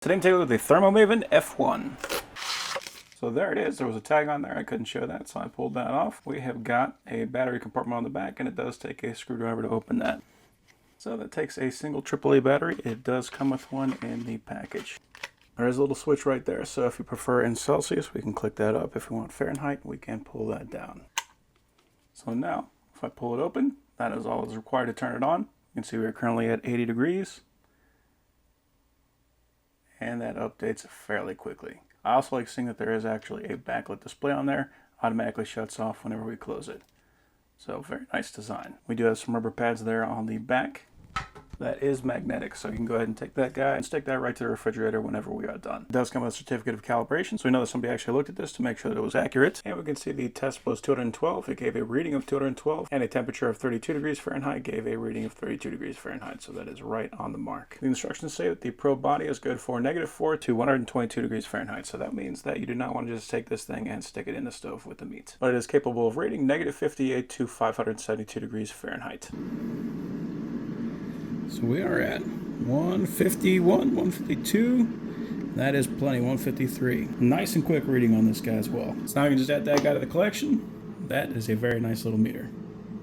Today I'm taking a look at the ThermoMaven F1. So there it is. There was a tag on there. I couldn't show that, so I pulled that off. We have got a battery compartment on the back, and it does take a screwdriver to open that. So that takes a single AAA battery. It does come with one in the package. There is a little switch right there, so if you prefer in Celsius, we can click that up. If we want Fahrenheit, we can pull that down. So now, if I pull it open, that is all that's required to turn it on. You can see we're currently at 80 degrees. And that updates fairly quickly. I also like seeing that there is actually a backlit display on there. Automatically shuts off whenever we close it. So very nice design. We do have some rubber pads there on the back. That is magnetic, so you can go ahead and take that guy and stick that right to the refrigerator whenever we are done. It does come with a certificate of calibration, so we know that somebody actually looked at this to make sure that it was accurate. And we can see the test was 212. It gave a reading of 212, and a temperature of 32 degrees Fahrenheit gave a reading of 32 degrees Fahrenheit, so that is right on the mark. The instructions say that the probe body is good for -4 to 122 degrees Fahrenheit, so that means that you do not want to just take this thing and stick it in the stove with the meat. But it is capable of reading -58 to 572 degrees Fahrenheit. So we are at 151, 152. That is plenty, 153. Nice and quick reading on this guy as well. So now we can just add that guy to the collection. That is a very nice little meter.